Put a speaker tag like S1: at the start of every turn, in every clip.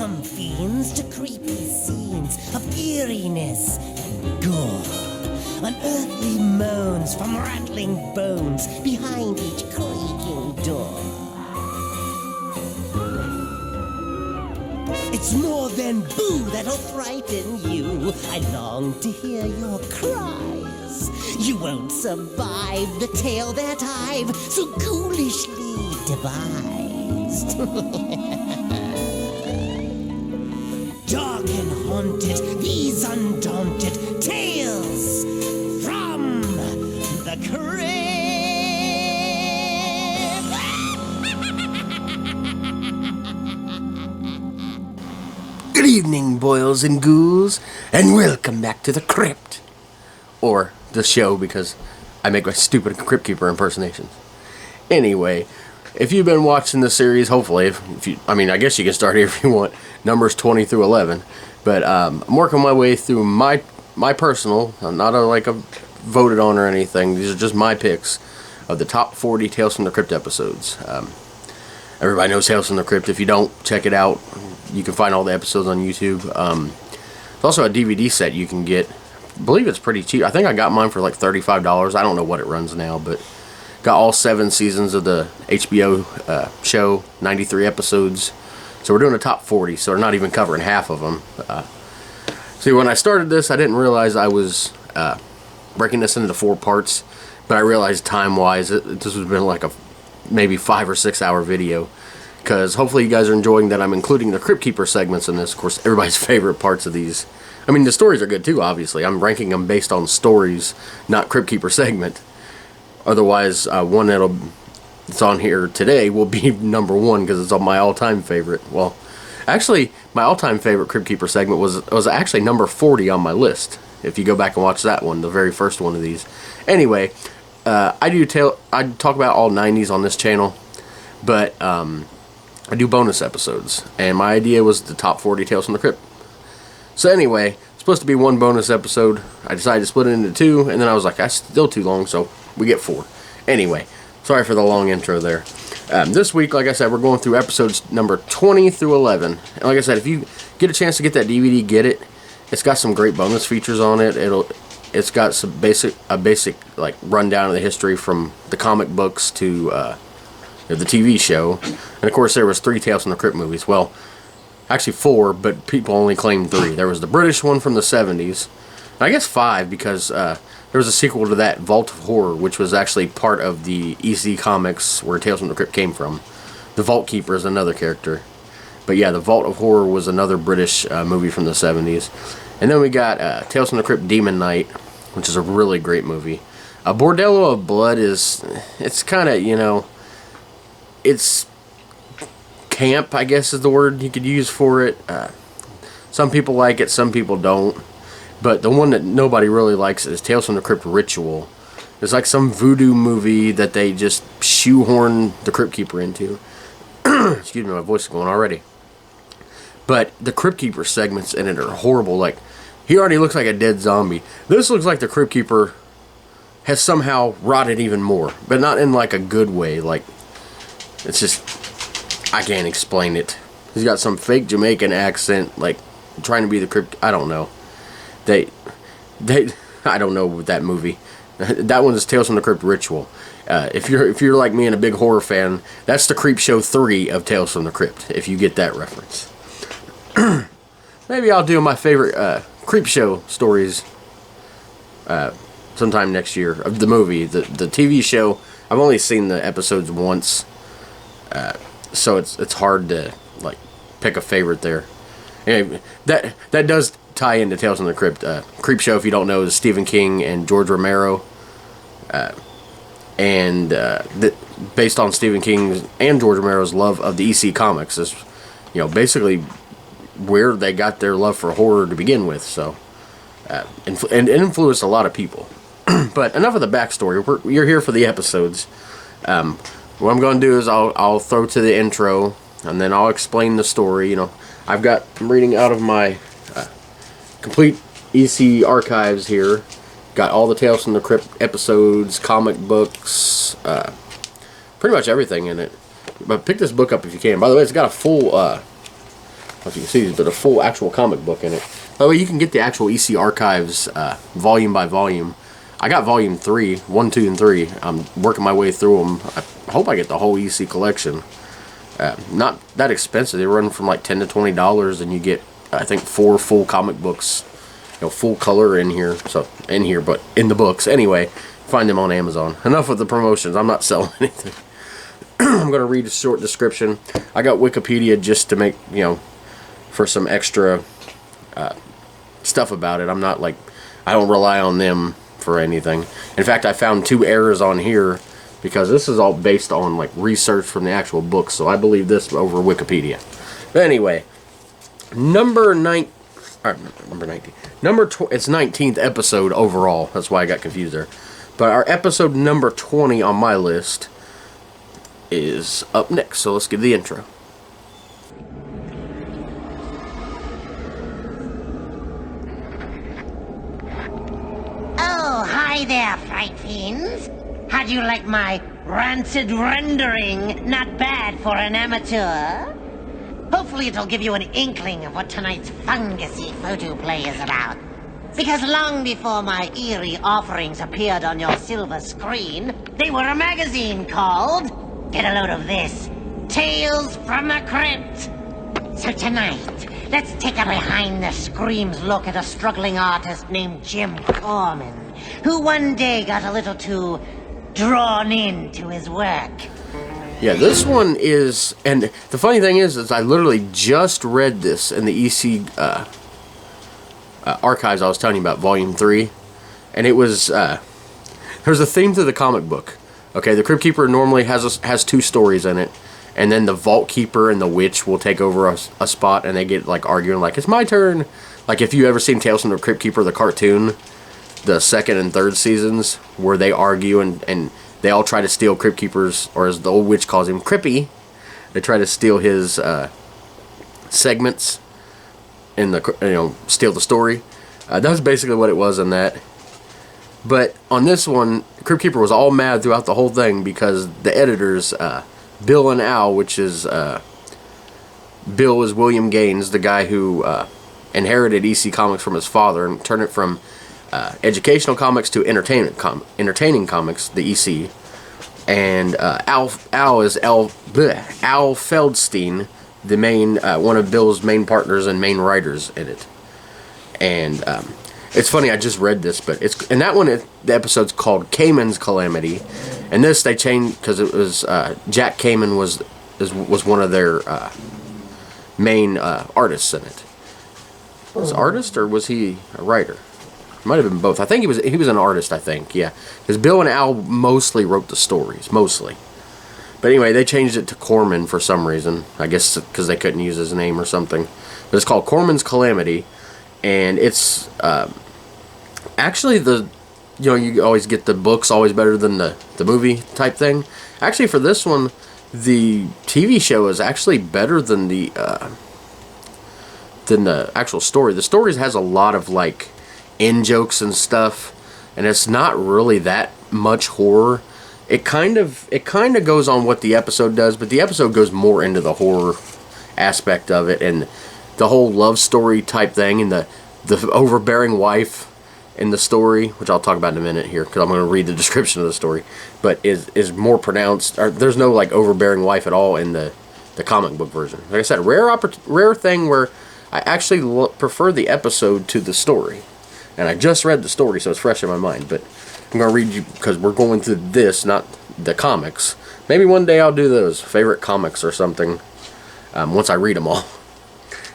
S1: From fiends to creepy scenes of eeriness and gore. Unearthly moans from rattling bones behind each creaking door. It's more than boo that'll frighten you. I long to hear your cries. You won't survive the tale that I've so ghoulishly devised. Dark and haunted, these undaunted tales from the Crypt. Good evening, boils and ghouls, and welcome back to the Crypt. Or the show, because I make my stupid Crypt Keeper impersonations. Anyway, if you've been watching the series, hopefully, I guess you can start here if you want, numbers 20 through 11. But I'm working my way through my personal, I'm not a voted on or anything. These are just my picks of the top 40 Tales from the Crypt episodes. Everybody knows Tales from the Crypt. If you don't, check it out. You can find all the episodes on YouTube. There's also a DVD set you can get. I believe it's pretty cheap. I think I got mine for like $35. I don't know what it runs now, but got all 7 seasons of the HBO show, 93 episodes. So we're doing a top 40, so we're not even covering half of them. See, when I started this, I didn't realize I was breaking this into 4 parts, but I realized time-wise, this would have been like a maybe 5 or 6 hour video. Because hopefully you guys are enjoying that I'm including the Crypt Keeper segments in this. Of course, everybody's favorite parts of these. I mean, the stories are good too, obviously. I'm ranking them based on stories, not Crypt Keeper segment. Otherwise, one that's on here today will be number 1 because it's my all-time favorite. Well, actually, my all-time favorite Crypt Keeper segment was actually number 40 on my list. If you go back and watch that one, the very first one of these. Anyway, I talk about all 90s on this channel, but I do bonus episodes, and my idea was the top 40 Tales from the Crypt. So anyway, it's supposed to be 1 bonus episode. I decided to split it into 2, and then I was like, that's still too long, so we get 4. Anyway, sorry for the long intro there. This week, like I said, we're going through episodes number 20 through 11. And like I said, if you get a chance to get that DVD, get it. It's got some great bonus features on it. It's got some basic like rundown of the history from the comic books to the TV show. And of course there was 3 Tales from the Crypt movies. Well, actually 4, but people only claimed 3. There was the British one from the 70s. And I guess 5 because there was a sequel to that, Vault of Horror, which was actually part of the EC Comics where Tales from the Crypt came from. The Vault Keeper is another character. But yeah, the Vault of Horror was another British movie from the 70s. And then we got Tales from the Crypt Demon Knight, which is a really great movie. Bordello of Blood it's kind of, it's camp, I guess is the word you could use for it. Some people like it, some people don't. But the one that nobody really likes is Tales from the Crypt Ritual. It's like some voodoo movie that they just shoehorn the Crypt Keeper into. Excuse me, my voice is going already. But the Crypt Keeper segments in it are horrible. Like, he already looks like a dead zombie. This looks like the Crypt Keeper has somehow rotted even more. But not in like a good way. Like, it's just, I can't explain it. He's got some fake Jamaican accent, like trying to be the Crypt. I don't know. I don't know with that movie. That one is Tales from the Crypt Ritual. If you're like me and a big horror fan, that's the Creep Show 3 of Tales from the Crypt. If you get that reference. Maybe I'll do my favorite Creep Show stories sometime next year of the movie. The TV show, I've only seen the episodes once. So it's hard to like pick a favorite there. Anyway, that does tie into Tales from the Crypt. Creep Show, if you don't know, is Stephen King and George Romero, based on Stephen King's and George Romero's love of the EC Comics. Is basically where they got their love for horror to begin with. So and influenced a lot of people. But enough of the backstory. You're here for the episodes. What I'm going to do is I'll throw to the intro, and then I'll explain the story. I'm reading out of my complete EC archives here. Got all the Tales from the Crypt episodes, comic books, pretty much everything in it. But pick this book up if you can. By the way, it's got a if you can see, there's a full actual comic book in it. By the way, you can get the actual EC Archives volume by volume. I got volume 3, 1, 2, and 3. I'm working my way through them. I hope I get the whole EC collection. Not that expensive. They run from like $10 to $20, and you get, I think, 4 full comic books, full color in here. But in the books anyway. Find them on Amazon. Enough with the promotions. I'm not selling anything. I'm going to read a short description. I got Wikipedia just to make, for some extra stuff about it. I'm not like, I don't rely on them for anything. In fact, I found 2 errors on here because this is all based on like research from the actual books. So I believe this over Wikipedia. But anyway, it's 19th episode overall. That's why I got confused there. But our episode number 20 on my list is up next. So let's give the intro.
S2: Oh, hi there, fright fiends. How do you like my rancid rendering? Not bad for an amateur. Hopefully it'll give you an inkling of what tonight's fungusy photoplay is about. Because long before my eerie offerings appeared on your silver screen, they were a magazine called, get a load of this, Tales from the Crypt. So tonight, let's take a behind-the-screams look at a struggling artist named Jim Corman, who one day got a little too drawn into his work.
S1: Yeah, this one is, and the funny thing is I literally just read this in the EC archives I was telling you about, Volume 3, and it was, there's a theme to the comic book. Okay, the Crypt Keeper normally has 2 stories in it, and then the Vault Keeper and the Witch will take over a spot, and they get like arguing like, it's my turn. Like if you ever seen Tales from the Crypt Keeper, the cartoon, the 2nd and 3rd seasons, where they argue and they all try to steal Crypt Keeper's, or as the old witch calls him, Crippy. They try to steal his segments in the, steal the story. That was basically what it was in that. But on this one, Crypt Keeper was all mad throughout the whole thing because the editors, Bill and Al, which is, Bill is William Gaines, the guy who inherited EC Comics from his father and turned it from educational comics to entertaining comics, the EC. And Al is Al Feldstein, the main one of Bill's main partners and main writers in it. And it's funny, I just read this, but it's in that one. The episode's called Cayman's Calamity, and this they changed because it was Jack Cayman was one of their main artists in it. Was artist or was he a writer? Might have been both. I think he was an artist, I think, yeah. Because Bill and Al mostly wrote the stories, mostly. But anyway, they changed it to Corman for some reason. I guess because they couldn't use his name or something. But it's called Corman's Calamity. And it's actually you always get the books always better than the movie type thing. Actually, for this one, the TV show is actually better than the actual story. The story has a lot of like in-jokes and stuff, and it's not really that much horror. It kind of goes on what the episode does, but the episode goes more into the horror aspect of it and the whole love story type thing and the overbearing wife in the story, which I'll talk about in a minute here because I'm going to read the description of the story, but is more pronounced. There's no like overbearing wife at all in the comic book version. Like I said, rare thing where I actually prefer the episode to the story. And I just read the story, so it's fresh in my mind. But I'm going to read you, because we're going through this, not the comics. Maybe one day I'll do those favorite comics or something, once I read them all.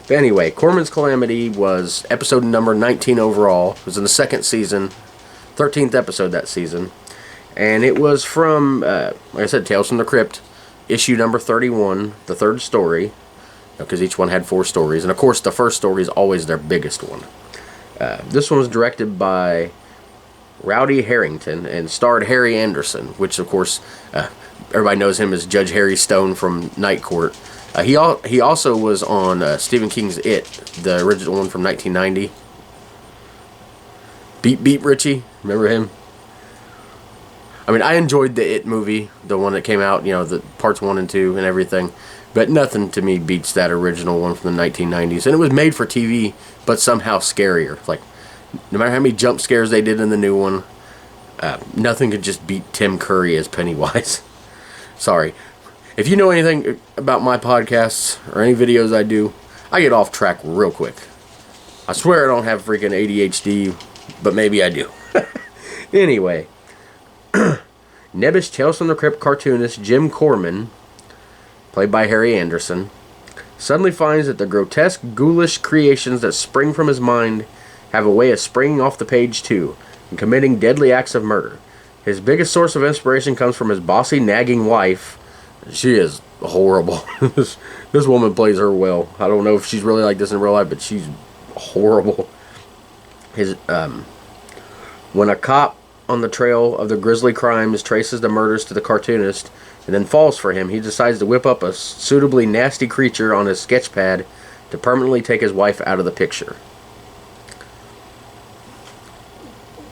S1: But anyway, Corman's Calamity was episode number 19 overall. It was in the 2nd season, 13th episode that season. And it was from, like I said, Tales from the Crypt, issue number 31, the 3rd story. Because each one had 4 stories. And of course, the first story is always their biggest one. This one was directed by Rowdy Harrington and starred Harry Anderson, which of course everybody knows him as Judge Harry Stone from Night Court. He also was on Stephen King's It, the original one from 1990. Beep Beep Richie, remember him? I mean, I enjoyed the It movie, the one that came out, the parts 1 and 2 and everything. But nothing to me beats that original one from the 1990s. And it was made for TV, but somehow scarier. Like, no matter how many jump scares they did in the new one, nothing could just beat Tim Curry as Pennywise. Sorry. If you know anything about my podcasts or any videos I do, I get off track real quick. I swear I don't have freaking ADHD, but maybe I do. Anyway. Nebbish Tales from the Crypt cartoonist Jim Corman, played by Harry Anderson, suddenly finds that the grotesque, ghoulish creations that spring from his mind have a way of springing off the page too, and committing deadly acts of murder. His biggest source of inspiration comes from his bossy, nagging wife. She is horrible. This woman plays her well. I don't know if she's really like this in real life, but she's horrible. When a cop on the trail of the grisly crimes traces the murders to the cartoonist and then falls for him, he decides to whip up a suitably nasty creature on his sketch pad to permanently take his wife out of the picture.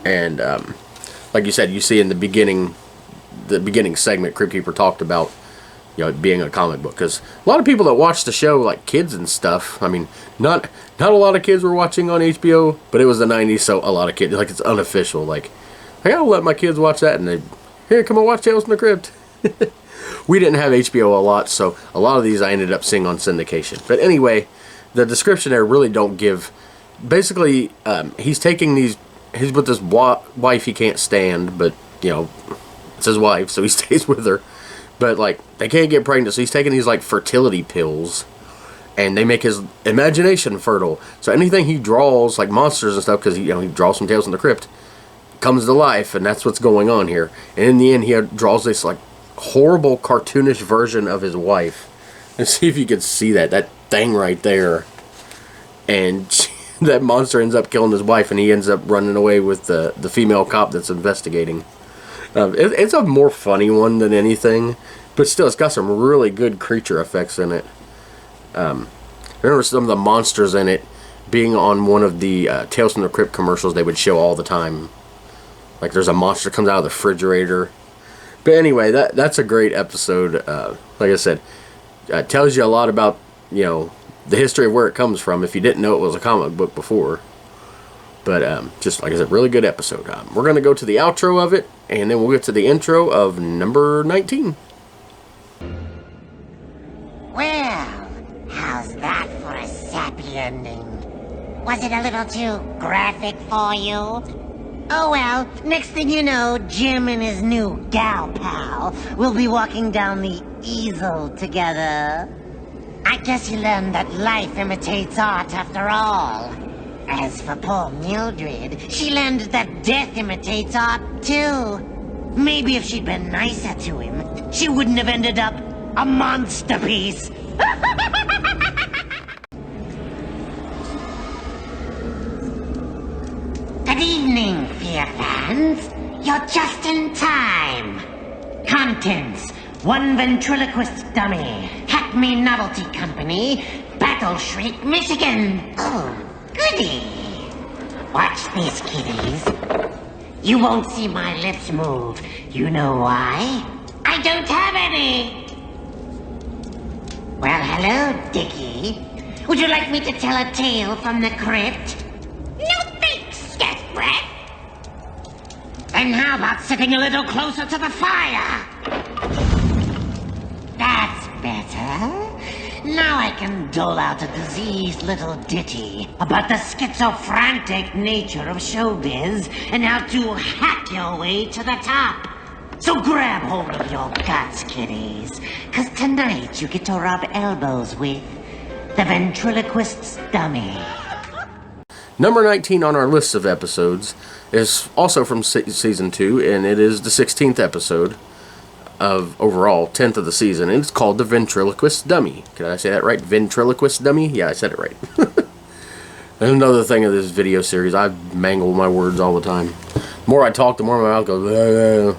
S1: And like you said, you see in the beginning segment, Crypt Keeper talked about it being a comic book, because a lot of people that watch the show, like kids and stuff, I mean, not a lot of kids were watching on HBO, but it was the 90s, so a lot of kids, like, it's unofficial, like, hey, I'll let my kids watch that, and they, here, come on, watch Tales from the Crypt. We didn't have HBO a lot, so a lot of these I ended up seeing on syndication. But anyway, the description there really don't give, basically, he's taking these, he's with this wife he can't stand, but, it's his wife, so he stays with her. But, like, they can't get pregnant, so he's taking these, like, fertility pills, and they make his imagination fertile. So anything he draws, like monsters and stuff, because he draws some Tales from the Crypt, comes to life, and that's what's going on here. And in the end, he draws this, like, horrible, cartoonish version of his wife. And see if you can see that thing right there. And that monster ends up killing his wife, and he ends up running away with the female cop that's investigating. It's a more funny one than anything, but still, it's got some really good creature effects in it. I remember some of the monsters in it being on one of the Tales from the Crypt commercials they would show all the time. Like, there's a monster that comes out of the refrigerator. But anyway, that's a great episode. Like I said, tells you a lot about, the history of where it comes from, if you didn't know it was a comic book before. But just, like I said, really good episode. We're going to go to the outro of it, and then we'll get to the intro of number 19.
S2: Well, how's that for a sappy ending? Was it a little too graphic for you? Oh well, next thing you know, Jim and his new gal pal will be walking down the easel together. I guess you learned that life imitates art after all. As for poor Mildred, she learned that death imitates art too. Maybe if she'd been nicer to him, she wouldn't have ended up a monster piece. Good evening, Fear fans. You're just in time. Contents: one ventriloquist dummy, Hackme Novelty Company, Battle Shriek, Michigan. Oh, goody. Watch this, kiddies. You won't see my lips move. You know why? I don't have any. Well, hello, Dickie. Would you like me to tell a tale from the crypt? No thanks, Scat Brat. Then how about sitting a little closer to the fire? That's better. Now I can dole out a diseased little ditty about the schizophrenic nature of showbiz and how to hack your way to the top. So grab hold of your guts, kiddies, 'cause tonight you get to rub elbows with the ventriloquist's dummy.
S1: Number 19 on our list of episodes is also from season 2, and it is the 16th episode of overall, 10th of the season, and it's called The Ventriloquist Dummy. Did I say that right? Ventriloquist Dummy? Yeah, I said it right. And another thing of this video series, I mangle my words all the time. The more I talk, the more my mouth goes, bleh.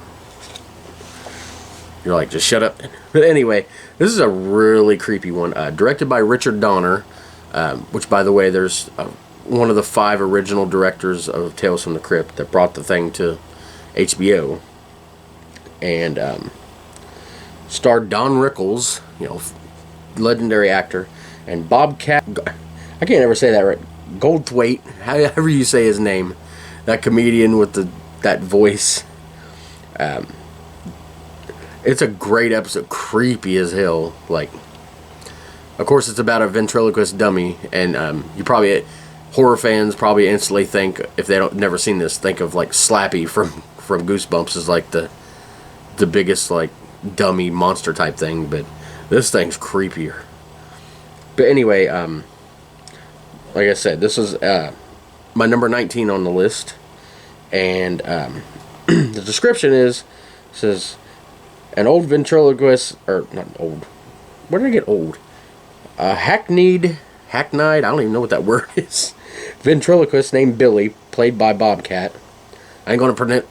S1: You're like, just shut up. But anyway, this is a really creepy one. Directed by Richard Donner, which, by the way, there's one of the 5 original directors of Tales from the Crypt that brought the thing to HBO. and starred Don Rickles, legendary actor, and Bobcat. I can't ever say that right. Goldthwait, however you say his name, that comedian with that voice. It's a great episode, creepy as hell. Like, of course, it's about a ventriloquist dummy, and horror fans probably instantly think, if they don't never seen this, think of like Slappy from Goosebumps as like the biggest like dummy monster type thing, but this thing's creepier. But anyway, like I said, this is my number 19 on the list, and the description says an old ventriloquist, or not old. Where did I get old? Hackneyed, I don't even know what that word is. Ventriloquist named Billy, played by Bobcat. I ain't going to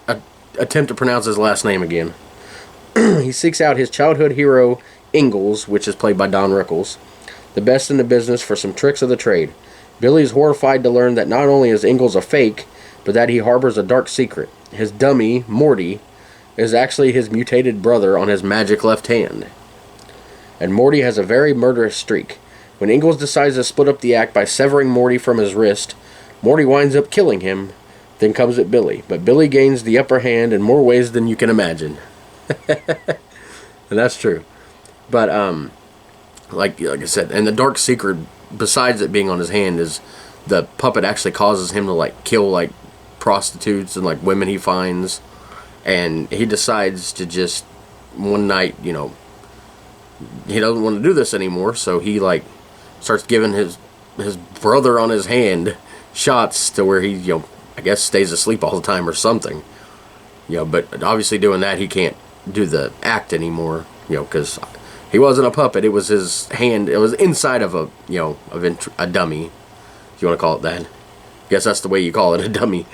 S1: attempt to pronounce his last name again. He seeks out his childhood hero, Ingalls, which is played by Don Rickles, the best in the business for some tricks of the trade. Billy is horrified to learn that not only is Ingalls a fake, but that he harbors a dark secret. His dummy, Morty, is actually his mutated brother on his magic left hand. And Morty has a very murderous streak. When Ingalls decides to split up the act by severing Morty from his wrist, Morty winds up killing him, then comes at Billy. But Billy gains the upper hand in more ways than you can imagine. And that's true. But, like I said, and the dark secret, besides it being on his hand, is the puppet actually causes him to, like, kill, like, prostitutes and, like, women he finds. And he decides to just, one night, he doesn't want to do this anymore, so he, like, starts giving his brother on his hand shots to where he, I guess stays asleep all the time or something. But obviously doing that, he can't do the act anymore, because he wasn't a puppet. It was his hand. It was inside of a dummy, if you want to call it that. I guess that's the way you call it, a dummy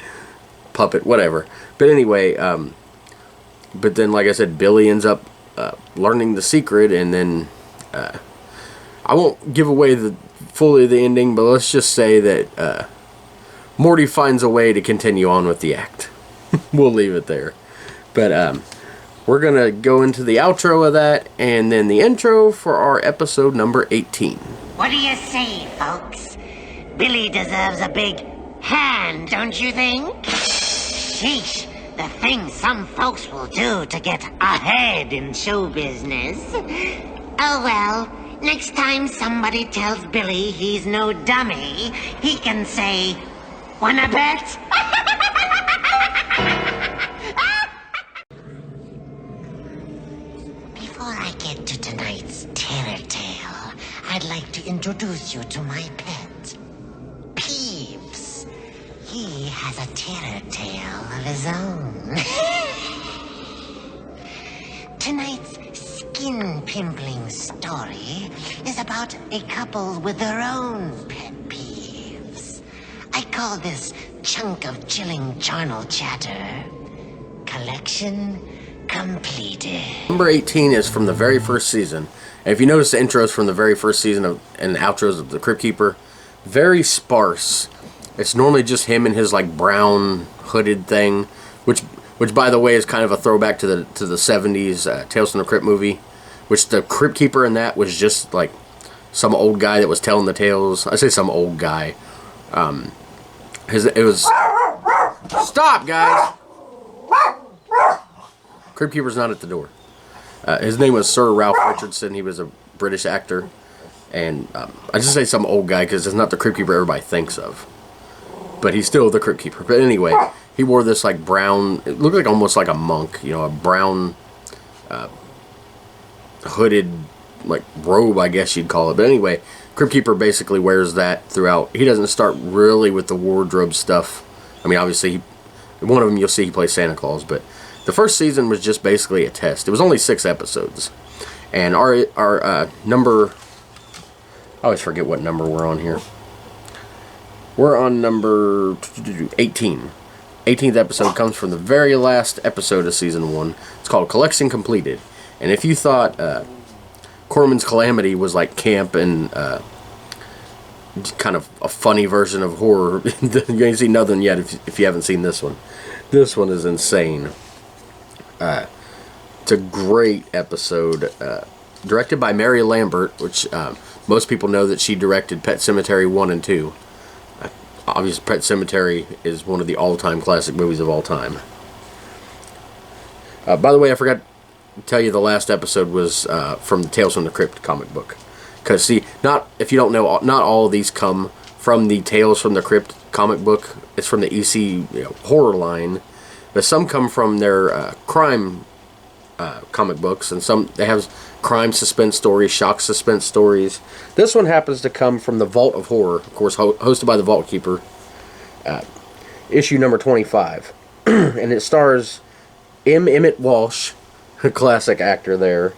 S1: puppet, whatever. But anyway, but then, like I said, Billy ends up learning the secret, and then I won't give away fully the ending, but let's just say that Morty finds a way to continue on with the act. We'll leave it there. But we're going to go into the outro of that, and then the intro for our episode number 18.
S2: What do you say, folks? Billy deserves a big hand, don't you think? Sheesh, the things some folks will do to get ahead in show business. Oh well, next time somebody tells Billy he's no dummy, he can say, "Wanna bet?" Before I get to tonight's terror tale, I'd like to introduce you to my pet, Peeves. He has a terror tale of his own. Tonight's skin-pimpling story is about a couple with their own pet peeves. I call this chunk of chilling charnel chatter collection completed.
S1: Number 18 is from the very first season. And if you notice, the intros from the very first season and the outros of the Crypt Keeper, very sparse. It's normally just him and his like brown hooded thing, which by the way is kind of a throwback to the 70s Tales from the Crypt movie, which the Crypt Keeper in that was just like some old guy that was telling the tales. I say some old guy. It was. Stop, guys. Crypt Keeper's not at the door. His name was Sir Ralph Richardson. He was a British actor. And I just say some old guy because it's not the Crypt Keeper everybody thinks of. But he's still the Crypt Keeper. But anyway, he wore this like brown, it looked like almost like a monk, a brown hooded like robe, I guess you'd call it. But anyway, Crypt Keeper basically wears that throughout. He doesn't start really with the wardrobe stuff. I mean, obviously, one of them you'll see he plays Santa Claus, but the first season was just basically a test. It was only 6 episodes. And our number... I always forget what number we're on here. We're on number 18. 18th episode comes from the very last episode of Season 1. It's called Collection Completed. And if you thought Corman's Calamity was like camp and kind of a funny version of horror, you ain't seen nothing yet if you haven't seen this one. This one is insane. It's a great episode. Directed by Mary Lambert, which most people know that she directed Pet Sematary 1 and 2. Obviously, Pet Sematary is one of the all-time classic movies of all time. By the way, I forgot to tell you the last episode was from the Tales from the Crypt comic book. Because, see, if you don't know, not all of these come from the Tales from the Crypt comic book. It's from the EC horror line. But some come from their crime comic books. And some, they have crime suspense stories, shock suspense stories. This one happens to come from the Vault of Horror, of course, hosted by the Vault Keeper. Issue number 25. And it stars Emmett Walsh, a classic actor there.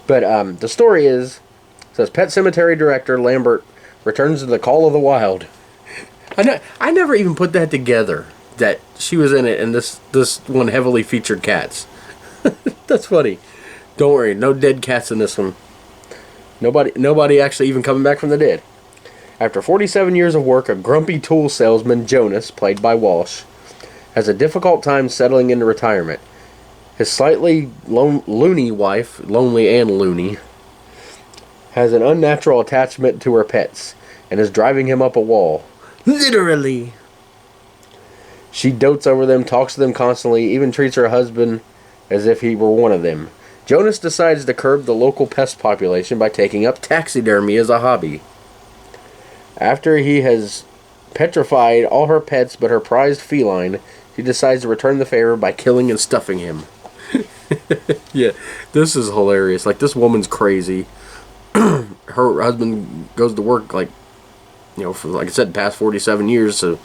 S1: But the story says Pet Sematary director Lambert returns to the Call of the Wild. I never even put that together, that she was in it, and this one heavily featured cats. That's funny. Don't worry, no dead cats in this one. Nobody actually even coming back from the dead. After 47 years of work, a grumpy tool salesman, Jonas, played by Walsh, has a difficult time settling into retirement. His slightly loony wife, lonely and loony, has an unnatural attachment to her pets and is driving him up a wall. Literally. She dotes over them, talks to them constantly, even treats her husband as if he were one of them. Jonas decides to curb the local pest population by taking up taxidermy as a hobby. After he has petrified all her pets but her prized feline, he decides to return the favor by killing and stuffing him. Yeah, this is hilarious. Like, this woman's crazy. Her husband goes to work, like, for, like I said, past 47 years, so,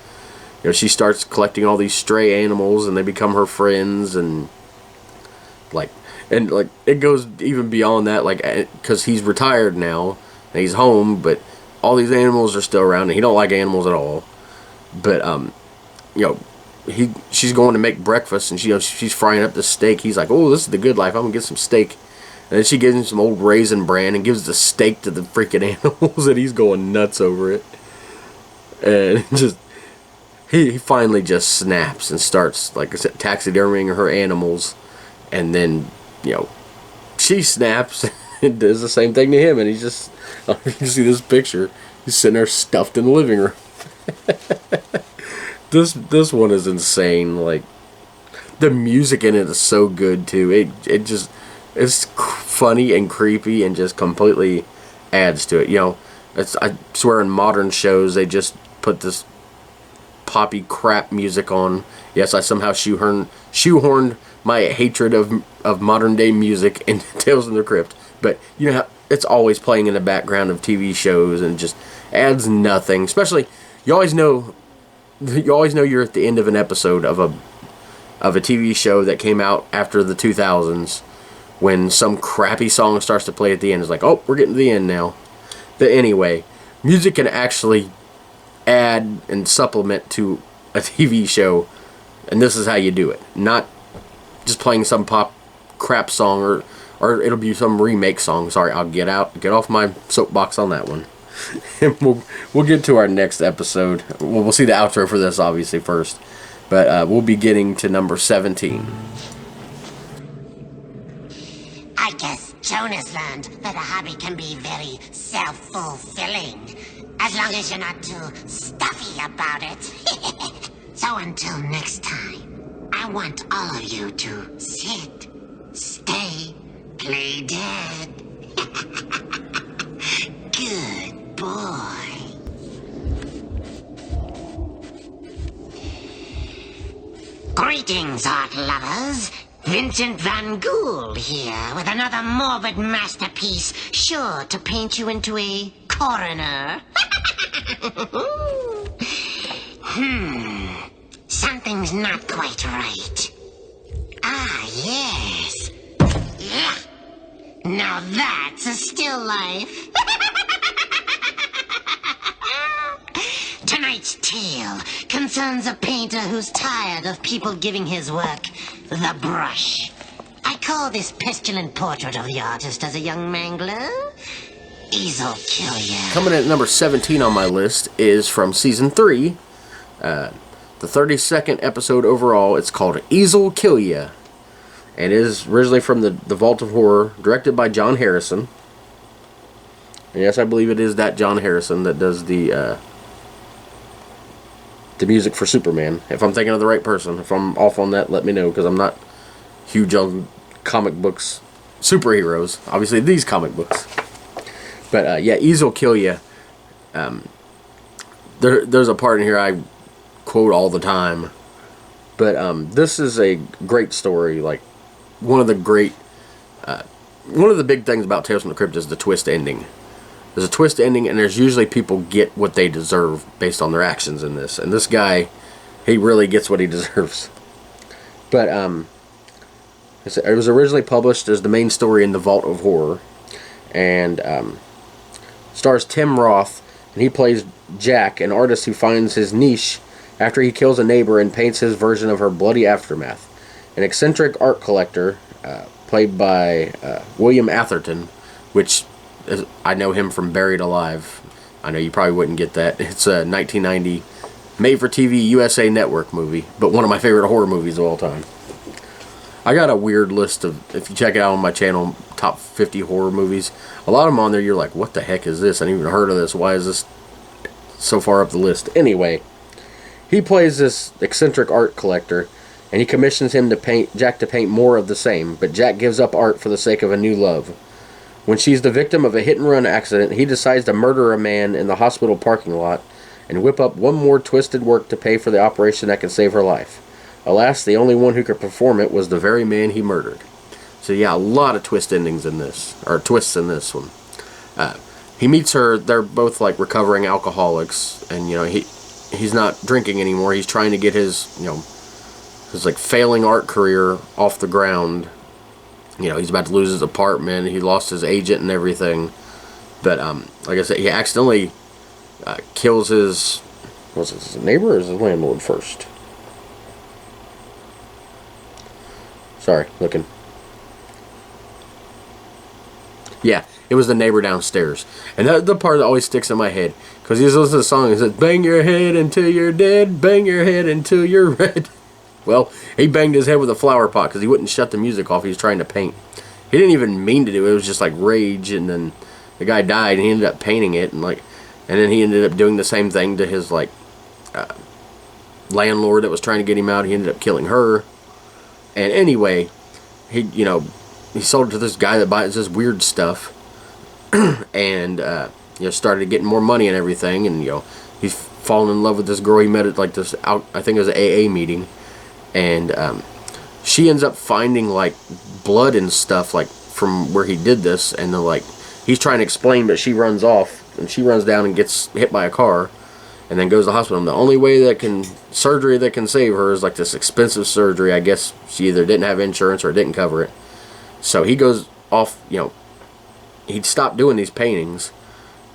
S1: she starts collecting all these stray animals, and they become her friends, and it goes even beyond that, like, because he's retired now, and he's home, but all these animals are still around, and he don't like animals at all. But she's going to make breakfast, and she's frying up the steak. He's like, "Oh, this is the good life. I'm gonna get some steak." And then she gives him some old Raisin Bran and gives the steak to the freaking animals, and he's going nuts over it. And he finally just snaps and starts, like I said, taxidermying her animals, and then she snaps and does the same thing to him, and he's just, you can see this picture, he's sitting there stuffed in the living room. This one is insane. Like, the music in it is so good too. It's funny and creepy and just completely adds to it. I swear in modern shows they just put this poppy crap music on. Yes, I somehow shoehorned my hatred of modern day music into Tales from the Crypt. But it's always playing in the background of TV shows and just adds nothing. Especially, you always know you're at the end of an episode of a TV show that came out after the 2000s, when some crappy song starts to play at the end. It's like, oh, we're getting to the end now. But anyway, music can actually add and supplement to a TV show, and this is how you do it. Not just playing some pop crap song, or it'll be some remake song. Sorry, I'll get off my soapbox on that one. And we'll get to our next episode. We'll see the outro for this, obviously, first. But we'll be getting to number 17.
S2: I guess Jonas learned that a hobby can be very self-fulfilling, as long as you're not too stuffy about it. So until next time, I want all of you to sit, stay, play dead. Good boy. Greetings, art lovers. Vincent Van Gogh here with another morbid masterpiece sure to paint you into a coroner. Something's not quite right. Ah, yes. Yeah. Now that's a still life. Tonight's tale concerns a painter who's tired of people giving his work the brush. I call this pestilent portrait of the artist as a young mangler. Easel kill ya.
S1: Coming in at number 17 on my list is from season 3. The 32nd episode overall. It's called Easel Kill Ya. and it is originally from the Vault of Horror, directed by John Harrison. And yes, I believe it is that John Harrison that does the music for Superman. If I'm thinking of the right person, if I'm off on that, let me know, because I'm not huge on comic books, superheroes. Obviously, these comic books. But yeah, Ease will kill you. There's a part in here I quote all the time. But this is a great story. Like, one of the big things about Tales from the Crypt is the twist ending. There's a twist ending, and there's usually people get what they deserve based on their actions in this. And this guy, he really gets what he deserves. But it was originally published as the main story in the Vault of Horror, and stars Tim Roth, and he plays Jack, an artist who finds his niche after he kills a neighbor and paints his version of her bloody aftermath. An eccentric art collector, played by William Atherton, which I know him from Buried Alive. I know you probably wouldn't get that. It's a 1990 made-for-TV USA Network movie, but one of my favorite horror movies of all time. I got a weird list of, if you check it out on my channel, top 50 horror movies. A lot of them on there, you're like, what the heck is this? I didn't even heard of this. Why is this so far up the list? Anyway, he plays this eccentric art collector, and he commissions him to paint Jack to paint more of the same, but Jack gives up art for the sake of a new love. When she's the victim of a hit-and-run accident, he decides to murder a man in the hospital parking lot and whip up one more twisted work to pay for the operation that can save her life. Alas, the only one who could perform it was the very man he murdered. So yeah, a lot of twists in this one. He meets her, they're both like recovering alcoholics, and you know, he's not drinking anymore. He's trying to get his like failing art career off the ground. You know, he's about to lose his apartment. He lost his agent and everything. But like I said, he accidentally kills his neighbor or his landlord first. Sorry, looking. Yeah, it was the neighbor downstairs. And that's the part that always sticks in my head. Because he's listening to the song and says, bang your head until you're dead, bang your head until you're red. Well, he banged his head with a flower pot because he wouldn't shut the music off. He was trying to paint. He didn't even mean to do it. It was just like rage, and then the guy died, and he ended up painting it, and then he ended up doing the same thing to his landlord that was trying to get him out. He ended up killing her. And anyway, he sold it to this guy that buys this weird stuff, and started getting more money and everything, and he's fallen in love with this girl he met at like this I think it was an AA meeting. And she ends up finding like blood and stuff like from where he did this, and then he's trying to explain, but she runs off, and she runs down and gets hit by a car, and then goes to the hospital. And the only way surgery that can save her is like this expensive surgery. I guess she either didn't have insurance or didn't cover it. So he goes off. He'd stopped doing these paintings,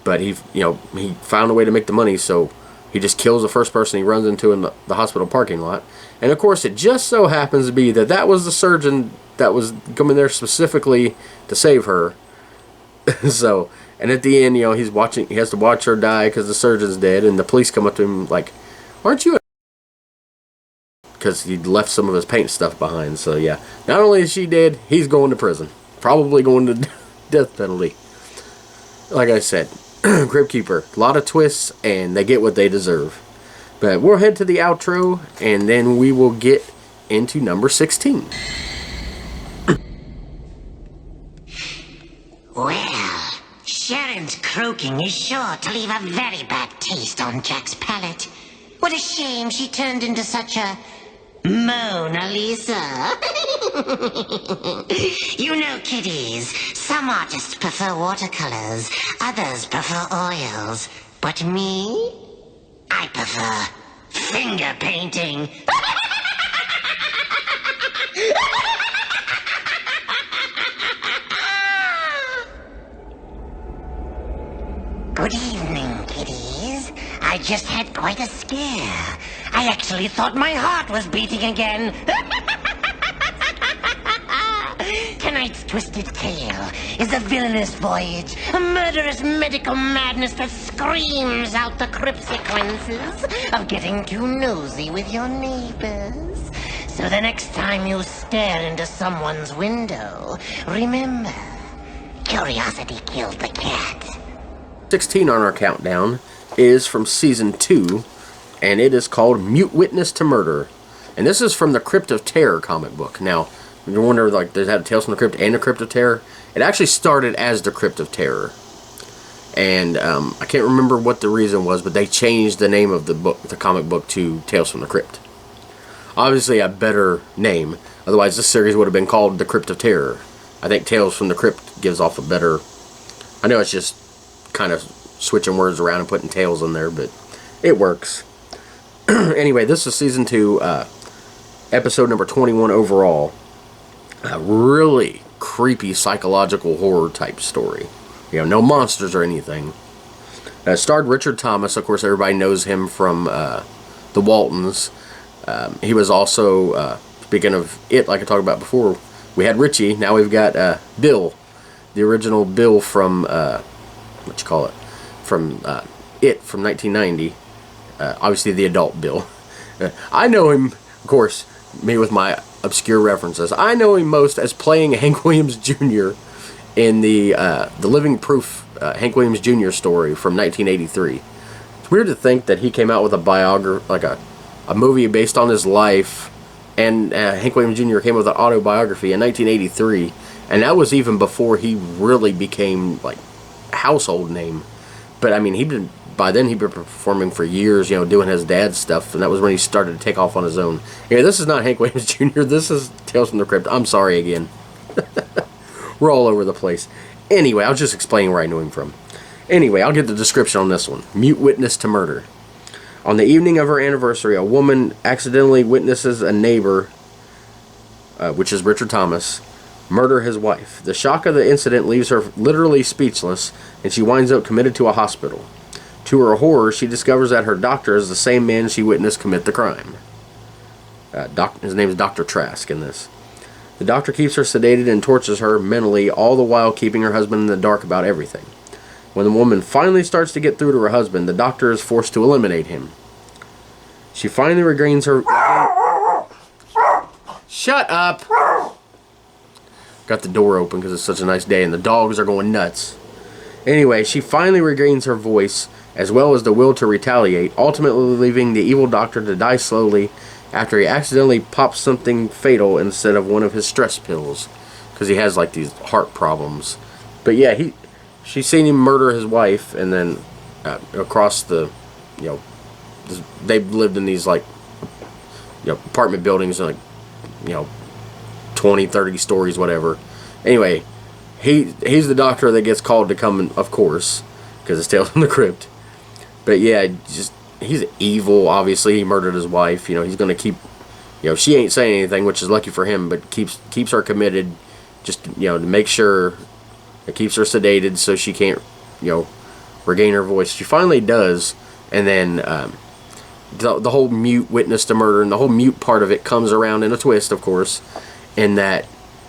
S1: but he found a way to make the money. So he just kills the first person he runs into in the hospital parking lot. And of course, it just so happens to be that was the surgeon that was coming there specifically to save her. So, and at the end, he has to watch her die because the surgeon's dead, and the police come up to him like, aren't you a... Because he left some of his paint stuff behind. So yeah, not only is she dead, he's going to prison. Probably going to death penalty. Like I said, Crypt Keeper, a lot of twists, and they get what they deserve. But we'll head to the outro, and then we will get into number 16.
S2: Well, Sharon's croaking is sure to leave a very bad taste on Jack's palate. What a shame she turned into such a Mona Lisa. Kiddies, some artists prefer watercolors, others prefer oils. But me? I prefer finger painting. Good evening, kiddies. I just had quite a scare. I actually thought my heart was beating again. Tonight's twisted tale is a villainous voyage, a murderous medical madness that screams out the crypt sequences of getting too nosy with your neighbors. So the next time you stare into someone's window, remember, curiosity killed the cat.
S1: 16 on our countdown is from Season 2, and it is called Mute Witness to Murder. And this is from the Crypt of Terror comic book. Now, you wonder, like, does it have Tales from the Crypt and the Crypt of Terror? It actually started as the Crypt of Terror. And I can't remember what the reason was, but they changed the name of the book, the comic book, to Tales from the Crypt. Obviously a better name. Otherwise, this series would have been called the Crypt of Terror. I think Tales from the Crypt gives off a better... I know it's just kind of switching words around and putting tales in there, but it works. Anyway, this is Season 2, episode number 21 overall. A really creepy psychological horror type story. You know, no monsters or anything. Starred Richard Thomas. Of course, everybody knows him from The Waltons. He was also, speaking of It, like I talked about before, we had Richie. Now we've got Bill. The original Bill from, from It from 1990. Obviously the adult Bill. I know him, of course, me with my obscure references. I know him most as playing Hank Williams Jr. in the Living Proof Hank Williams Jr. story from 1983. It's weird to think that he came out with a biography, like a movie based on his life, and Hank Williams Jr. came with an autobiography in 1983, and that was even before he really became like a household name. But I mean, by then he'd been performing for years, you know, doing his dad's stuff, and that was when he started to take off on his own. Yeah, this is not Hank Williams Jr. This is Tales from the Crypt. I'm sorry again. We're all over the place. Anyway, I'll just explain where I knew him from. Anyway, I'll get the description on this one. Mute Witness to Murder. On the evening of her anniversary, a woman accidentally witnesses a neighbor, which is Richard Thomas, murder his wife. The shock of the incident leaves her literally speechless, and she winds up committed to a hospital. To her horror, she discovers that her doctor is the same man she witnessed commit the crime. His name is Dr. Trask in this. The doctor keeps her sedated and tortures her mentally, all the while keeping her husband in the dark about everything. When the woman finally starts to get through to her husband, the doctor is forced to eliminate him. She finally regains her... Shut up! Got the door open because it's such a nice day and the dogs are going nuts. Anyway, she finally regains her voice, as well as the will to retaliate, ultimately leaving the evil doctor to die slowly after he accidentally pops something fatal instead of one of his stress pills, because he has like these heart problems. But yeah, she's seen him murder his wife, and then across the, you know, they've lived in these like, you know, apartment buildings, like, you know, 20, 30 stories, whatever. Anyway, he's the doctor that gets called to come, of course, because it's Tales from the Crypt. But yeah, just he's evil. Obviously, he murdered his wife. You know, he's gonna keep. You know, she ain't saying anything, which is lucky for him. But keeps her committed, just, you know, to make sure it keeps her sedated so she can't, you know, regain her voice. She finally does, and then the whole mute witness to murder and the whole mute part of it comes around in a twist, of course, in that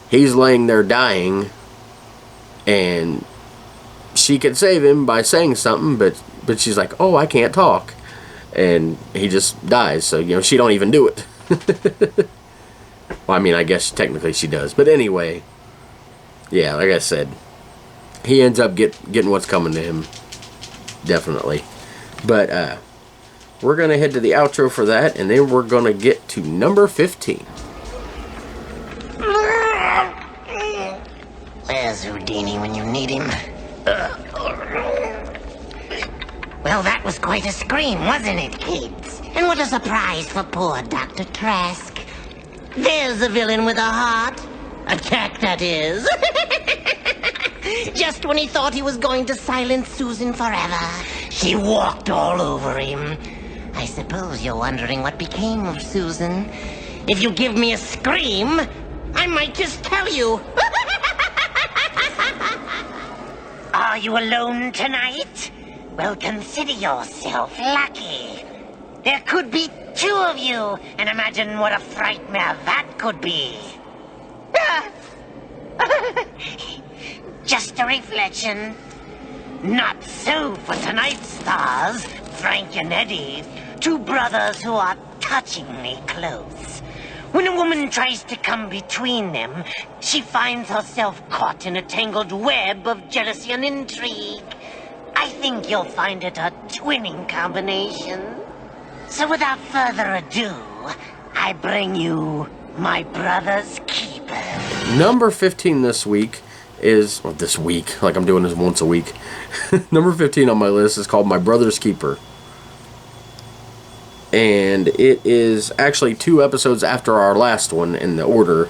S1: he's laying there dying, and she could save him by saying something, but she's like, oh, I can't talk. And he just dies. So, you know, she don't even do it. Well, I mean, I guess technically she does. But anyway, yeah, like I said, he ends up getting what's coming to him. Definitely. But we're going to head to the outro for that, and then we're going to get to number 15.
S2: Where's Houdini when you need him? Well, that was quite a scream, wasn't it, kids? And what a surprise for poor Dr. Trask. There's a villain with a heart. A cat, that is. Just when he thought he was going to silence Susan forever, she walked all over him. I suppose you're wondering what became of Susan. If you give me a scream, I might just tell you. Are you alone tonight? Well, consider yourself lucky. There could be two of you, and imagine what a frightmare that could be. Just a reflection. Not so for tonight's stars, Frank and Eddie, two brothers who are touchingly close. When a woman tries to come between them, she finds herself caught in a tangled web of jealousy and intrigue. I think you'll find it a twinning combination. So without further ado, I bring you my brother's keeper.
S1: Number 15 this week is, well, this week, like I'm doing this once a week. Number 15 on my list is called My Brother's Keeper. And it is actually 2 episodes after our last one in the order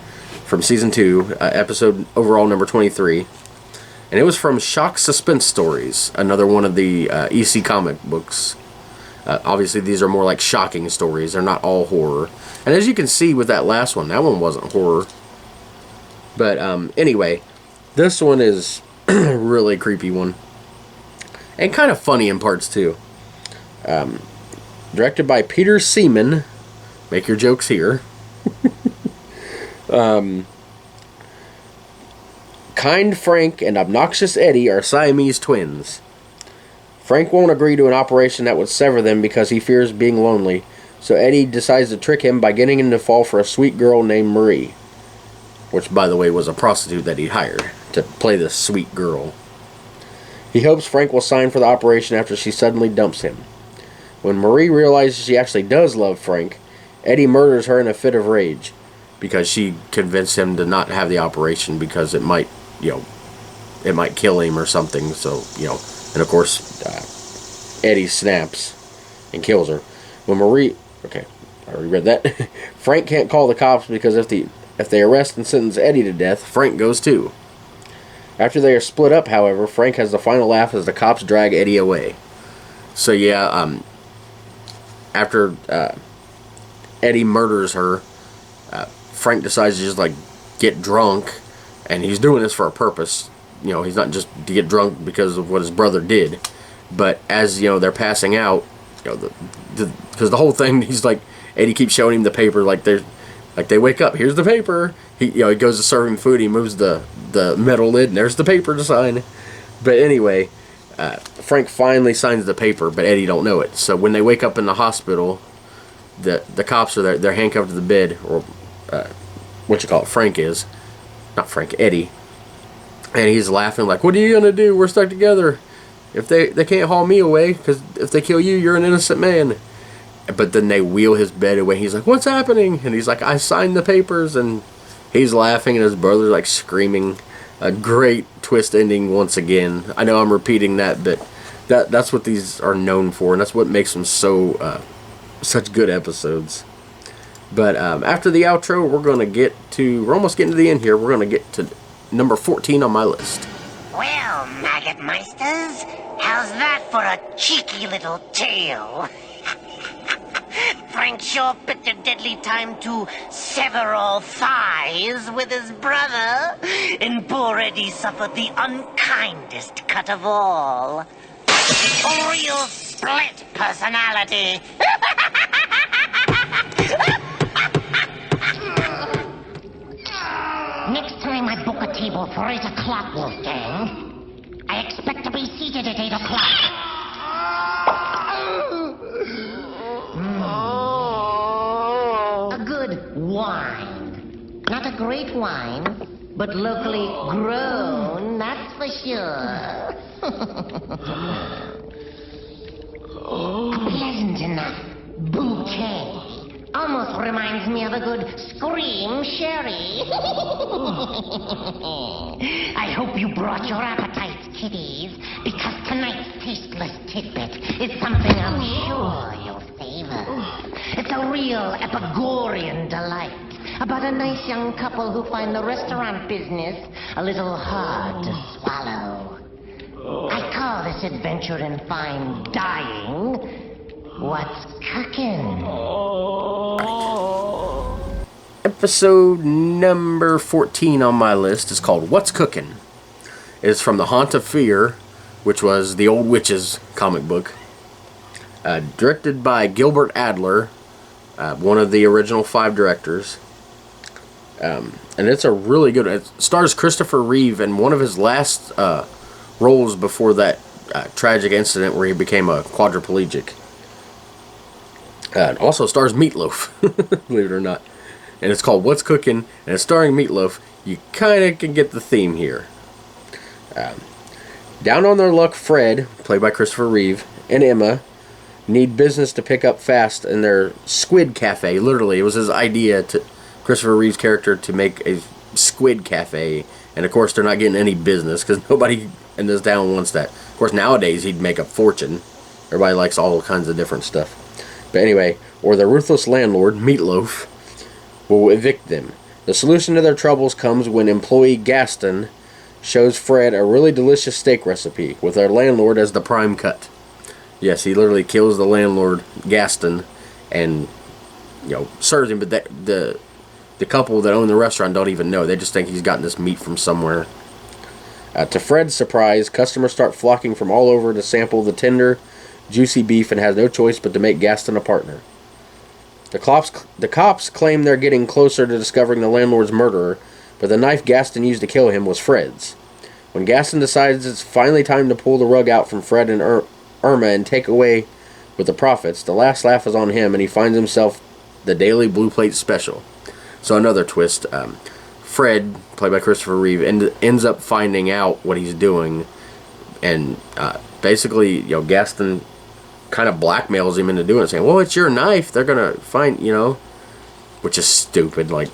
S1: from season 2, episode overall number 23. And it was from Shock Suspense Stories, another one of the EC comic books. Obviously, these are more like shocking stories. They're not all horror. And as you can see with that last one, that one wasn't horror. But anyway, this one is a really creepy one. And kind of funny in parts, too. Directed by Peter Seaman. Make your jokes here. Kind Frank and obnoxious Eddie are Siamese twins. Frank won't agree to an operation that would sever them because he fears being lonely, so Eddie decides to trick him by getting him to fall for a sweet girl named Marie, which, by the way, was a prostitute that he hired to play this sweet girl. He hopes Frank will sign for the operation after she suddenly dumps him. When Marie realizes she actually does love Frank, Eddie murders her in a fit of rage because she convinced him to not have the operation because it might, it might kill him or something. So, and of course, Eddie snaps and kills her. When Marie, okay, I already read that. Frank can't call the cops because if they arrest and sentence Eddie to death, Frank goes too. After they are split up, however, Frank has the final laugh as the cops drag Eddie away. So yeah, after Eddie murders her, Frank decides to just get drunk, and he's doing this for a purpose. He's not just to get drunk because of what his brother did, but as they're passing out, because the whole thing, he's Eddie keeps showing him the paper, they wake up, here's the paper. He goes to serve him food, he moves the metal lid, and there's the paper to sign. But anyway, Frank finally signs the paper, but Eddie don't know it. So when they wake up in the hospital, the cops are there. They're handcuffed to the bed, or Frank is, not Frank, Eddie, and he's laughing like, "What are you gonna do? We're stuck together. If they can't haul me away, because if they kill you, you're an innocent man." But then they wheel his bed away. He's like, "What's happening?" And he's like, "I signed the papers," and he's laughing, and his brother's screaming. A great twist ending once again. I know I'm repeating that, but that's what these are known for, and that's what makes them so such good episodes. But after the outro, we're almost getting to the end here. We're going to get to number 14 on my list.
S2: Well, maggot meisters, how's that for a cheeky little tale? Frank sure picked a deadly time to sever all thighs with his brother, and poor Eddie suffered the unkindest cut of all. A real split personality. Next time I book a table for 8 o'clock, Wolfgang, I expect to be seated at 8 o'clock. A good wine. Not a great wine, but locally grown, that's for sure. A pleasant enough bouquet. Almost reminds me of a good scream sherry. I hope you brought your appetites, kiddies, because tonight's tasteless tidbit is something I'm sure you'll savor. It's a real Epigorean delight about a nice young couple who find the restaurant business a little hard to swallow. I call this adventure in fine dining, What's Cookin'?
S1: Episode number 14 on my list is called What's Cookin'? It is from The Haunt of Fear, which was the Old Witches comic book. Directed by Gilbert Adler, one of the original 5 directors. And it's a really good... It stars Christopher Reeve in one of his last roles before that tragic incident where he became a quadriplegic. It also stars Meatloaf, believe it or not. and it's called What's Cooking, and it's starring Meatloaf. You kind of can get the theme here. Down on their luck, Fred, played by Christopher Reeve, and Emma need business to pick up fast in their squid cafe. Literally, it was his idea, to Christopher Reeve's character, to make a squid cafe. And of course, they're not getting any business because nobody in this town wants that. Of course, nowadays he'd make a fortune. Everybody likes all kinds of different stuff. But anyway, or the ruthless landlord, Meatloaf, will evict them. The solution to their troubles comes when employee Gaston shows Fred a really delicious steak recipe with their landlord as the prime cut. Yes, he literally kills the landlord, Gaston, and serves him. But the couple that own the restaurant don't even know. They just think he's gotten this meat from somewhere. To Fred's surprise, customers start flocking from all over to sample the tender, juicy beef, and has no choice but to make Gaston a partner. The cops claim they're getting closer to discovering the landlord's murderer, but the knife Gaston used to kill him was Fred's. When Gaston decides it's finally time to pull the rug out from Fred and Irma and take away with the profits, the last laugh is on him, and he finds himself the daily blue plate special. So another twist. Fred, played by Christopher Reeve, ends up finding out what he's doing, and basically, Gaston kind of blackmails him into doing it, saying, well, it's your knife, they're gonna find, which is stupid. Like,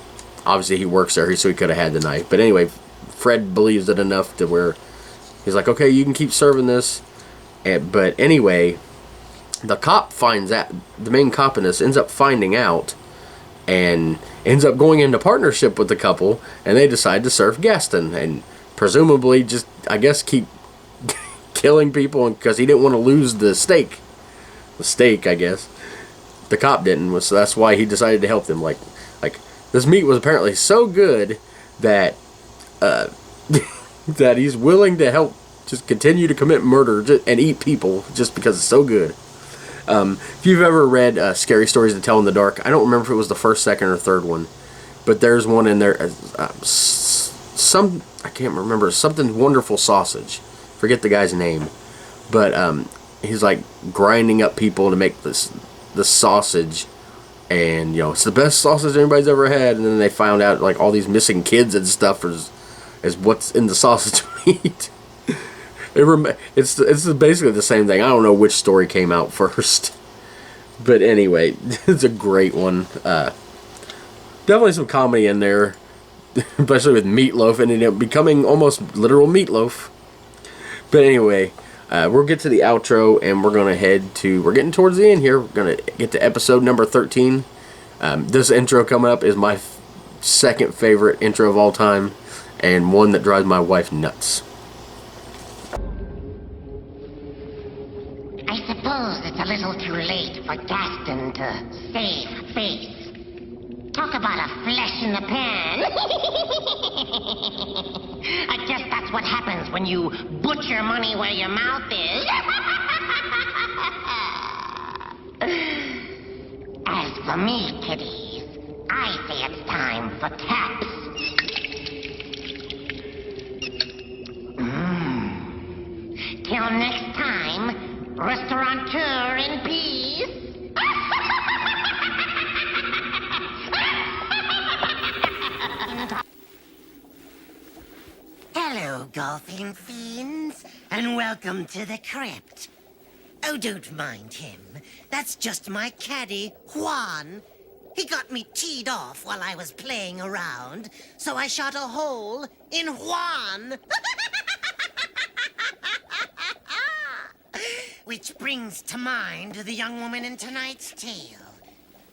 S1: obviously he works there, so he could have had the knife. But anyway, Fred believes it enough to where he's like, okay, you can keep serving this. But anyway, the cop finds out, the main cop in this ends up finding out, and ends up going into partnership with the couple, and they decide to serve Gaston, and presumably just, I guess, keep killing people, because he didn't want to lose the steak. The steak, I guess. The cop didn't, so that's why he decided to help them. Like this meat was apparently so good that that he's willing to help just continue to commit murder and eat people just because it's so good. If you've ever read Scary Stories to Tell in the Dark, I don't remember if it was the first, second, or third one, but there's one in there. I can't remember, something Wonderful Sausage. Forget the guy's name, but he's like grinding up people to make this sausage, and it's the best sausage anybody's ever had. And then they found out like all these missing kids and stuff is what's in the sausage meat. It's basically the same thing. I don't know which story came out first, but anyway, it's a great one. Definitely some comedy in there, especially with Meatloaf and becoming almost literal meatloaf. But anyway, we'll get to the outro, and we're getting towards the end here. We're going to get to episode number 13. This intro coming up is my second favorite intro of all time, and one that drives my wife nuts.
S2: I suppose it's a little too late for Gaston to save face. Talk about a flesh in the pan. I guess that's what happens when you put your money where your mouth is. As for me, kiddies, I say it's time for taps. Till next time, restaurateur in peace. Hello, golfing fiends, and welcome to the Crypt. Oh, don't mind him. That's just my caddy, Juan. He got me teed off while I was playing around, so I shot a hole in Juan. Which brings to mind the young woman in tonight's tale.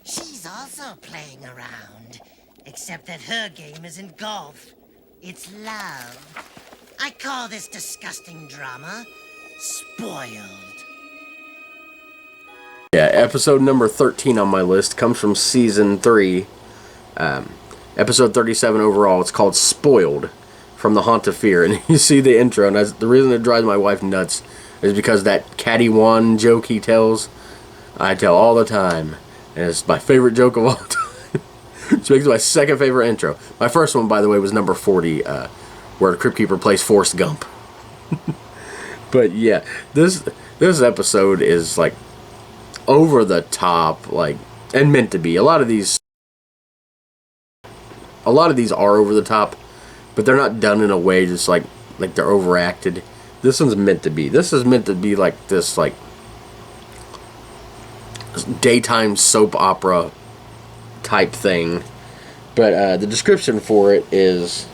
S2: She's also playing around, except that her game isn't golf. It's love. I call this disgusting drama spoiled.
S1: Yeah, episode number 13 on my list comes from season 3. Episode 37 overall. It's called Spoiled, from The Haunt of Fear. And you see the intro, and the reason it drives my wife nuts is because that Caddy Juan joke he tells, I tell all the time. And it's my favorite joke of all time. Which makes it my second favorite intro. My first one, by the way, was number 40, where the Crypt Keeper plays Forrest Gump. But yeah, this episode is like over the top, like, and meant to be. A lot of these a lot of these are over the top, but they're not done in a way just like they're overacted. This one's meant to be. This is meant to be like this like daytime soap opera type thing. But the description for it is: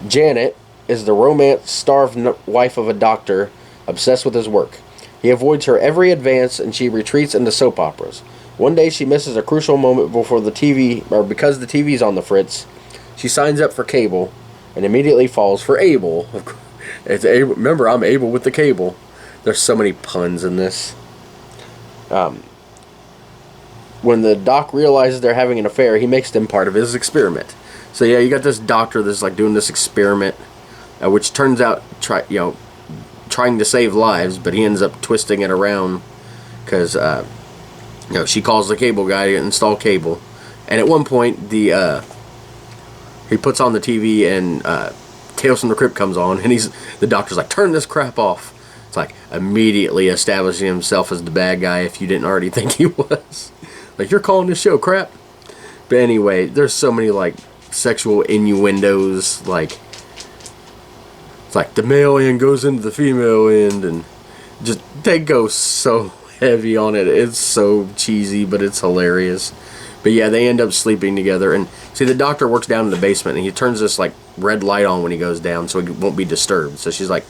S1: Janet is the romance-starved wife of a doctor obsessed with his work. He avoids her every advance, and she retreats into soap operas. One day, she misses a crucial moment because the TV's on the fritz. She signs up for cable, and immediately falls for Abel. It's Abel. Remember, I'm Abel with the cable. There's so many puns in this. When the doc realizes they're having an affair, he makes them part of his experiment. So yeah, you got this doctor that's like doing this experiment, which turns out trying to save lives, but he ends up twisting it around because she calls the cable guy to install cable, and at one point he puts on the TV and Tales from the Crypt comes on, and the doctor's like, turn this crap off. It's like immediately establishing himself as the bad guy if you didn't already think he was. Like, you're calling this show crap? But anyway, there's so many like sexual innuendos, like it's like the male end goes into the female end, and just they go so heavy on it. It's so cheesy, but it's hilarious. But yeah, they end up sleeping together, and see, the doctor works down in the basement, and he turns this like red light on when he goes down so he won't be disturbed. So she's like,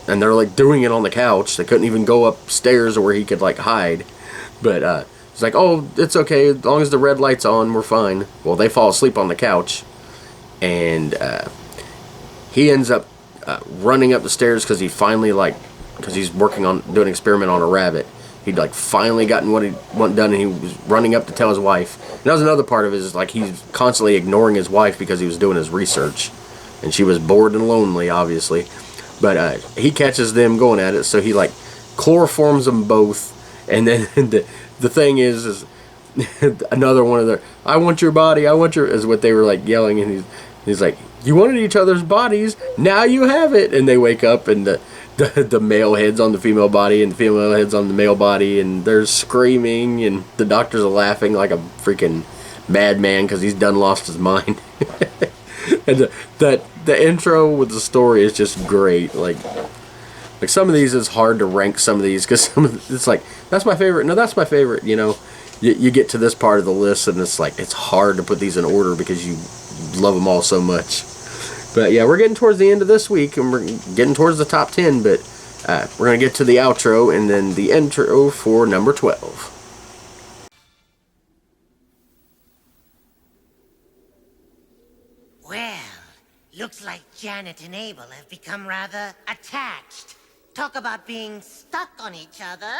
S1: and they're like doing it on the couch. They couldn't even go upstairs where he could like hide. But it's like, oh, it's okay as long as the red light's on, we're fine. Well, they fall asleep on the couch, and he ends up running up the stairs because he finally because he's working on doing an experiment on a rabbit. He'd like finally gotten what he wanted done, and he was running up to tell his wife. And that was another part of it, is like he's constantly ignoring his wife because he was doing his research, and she was bored and lonely, obviously. But he catches them going at it, so he like chloroforms them both, and then the thing is another one of their "I want your body, I want your" is what they were like yelling, and he's like, you wanted each other's bodies, now you have it. And they wake up, and the male head's on the female body, and the female head's on the male body, and they're screaming, and the doctor's laughing like a freaking madman because he's done lost his mind. And the intro with the story is just great. Like some of these, it's hard to rank some of these because it's like, that's my favorite. No, that's my favorite. You get to this part of the list, and it's like, it's hard to put these in order because you love them all so much. But yeah, we're getting towards the end of this week, and we're getting towards the top 10, but we're going to get to the outro and then the intro for number 12.
S2: Well, looks like Janet and Abel have become rather attached. Talk about being stuck on each other.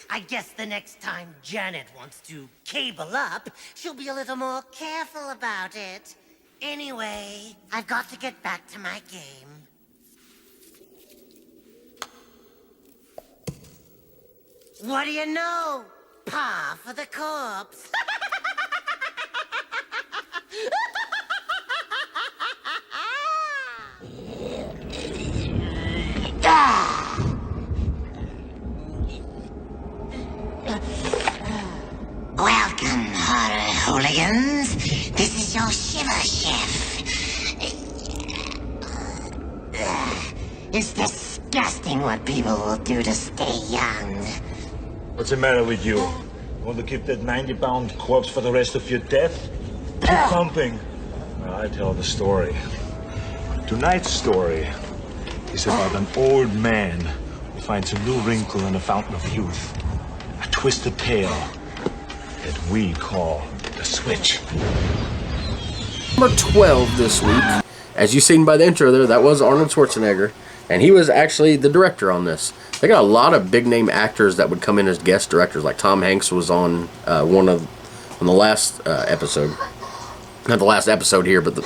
S2: I guess the next time Janet wants to cable up, she'll be a little more careful about it. Anyway, I've got to get back to my game. What do you know? Pa for the corpse. Welcome, horror hooligans. This is your shiver chef. It's disgusting what people will do to stay young.
S3: What's the matter with you? Want to keep that 90-pound corpse for the rest of your death? Keep pumping. Well, I tell the story. Tonight's story is about an old man who finds a new wrinkle in the fountain of youth. A twisted tale that we call the Switch.
S1: Number 12 this week. As you've seen by the intro there, that was Arnold Schwarzenegger, and he was actually the director on this. They got a lot of big-name actors that would come in as guest directors, like Tom Hanks was on on the last episode. Not the last episode here, but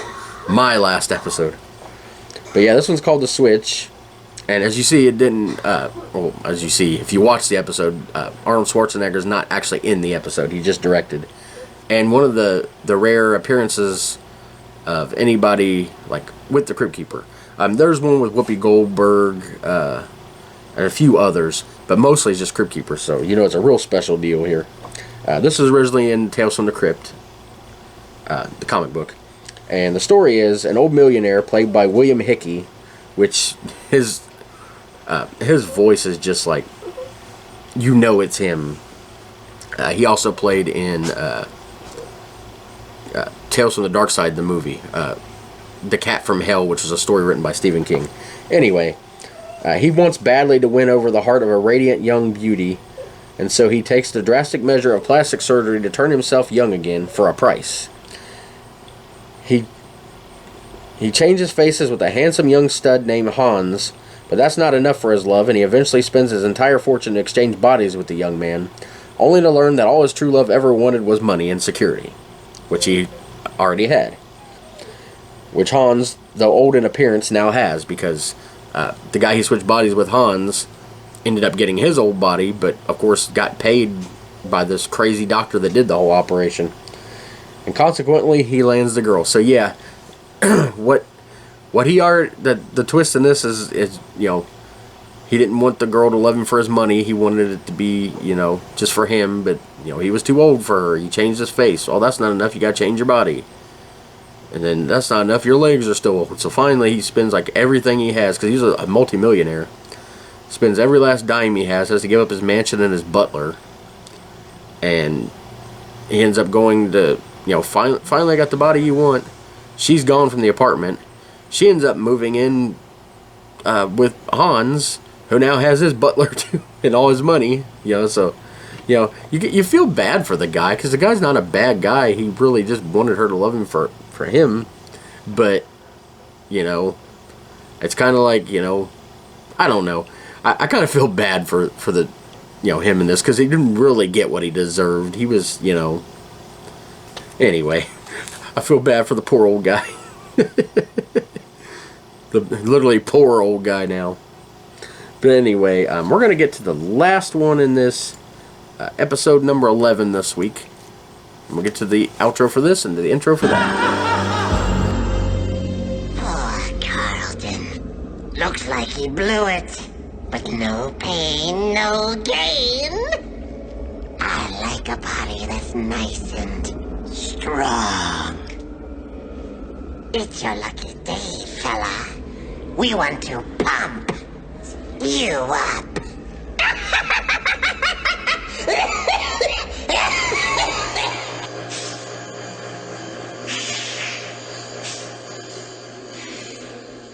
S1: my last episode. But yeah, this one's called The Switch. And as you see, it didn't, well, as you see, if you watch the episode, Arnold Schwarzenegger's not actually in the episode. He just directed. And one of the rare appearances of anybody, like, with the Crypt Keeper. There's one with Whoopi Goldberg, and a few others, but mostly it's just Crypt Keeper, so, it's a real special deal here. This was originally in Tales from the Crypt, the comic book. And the story is an old millionaire played by William Hickey, which his voice is just like, you know it's him. He also played in Tales from the Dark Side, the movie. The Cat from Hell, which was a story written by Stephen King. Anyway, he wants badly to win over the heart of a radiant young beauty, and so he takes the drastic measure of plastic surgery to turn himself young again for a price. He changes faces with a handsome young stud named Hans, but that's not enough for his love, and he eventually spends his entire fortune to exchange bodies with the young man, only to learn that all his true love ever wanted was money and security, which he already had. Which Hans, though old in appearance, now has, because the guy he switched bodies with, Hans, ended up getting his old body, but of course got paid by this crazy doctor that did the whole operation. And consequently, he lands the girl. So yeah, what he already, the twist in this is, you know, he didn't want the girl to love him for his money. He wanted it to be, you know, just for him, but, you know, he was too old for her. He changed his face. Oh, that's not enough. You gotta change your body. And then that's not enough. Your legs are still open. So finally, he spends like everything he has, because he's a multi-millionaire. Spends every last dime he has to give up his mansion and his butler. And he ends up going to, you know, finally got the body you want. She's gone from the apartment. She ends up moving in with Hans, who now has his butler too, and all his money. You know, so, you know, you feel bad for the guy, because the guy's not a bad guy. He really just wanted her to love him for him. But, you know, it's kind of like, you know, I don't know. I kind of feel bad for the, you know, him in this, because he didn't really get what he deserved. He was, you know, anyway, I feel bad for the poor old guy. The literally poor old guy now. But anyway, we're going to get to the last one in this episode number 11 this week. And we'll get to the outro for this and the intro for that.
S2: Poor Carlton. Looks like he blew it. But no pain, no gain. I like a body that's nice and strong. It's your lucky day, fella. We want to pump you up.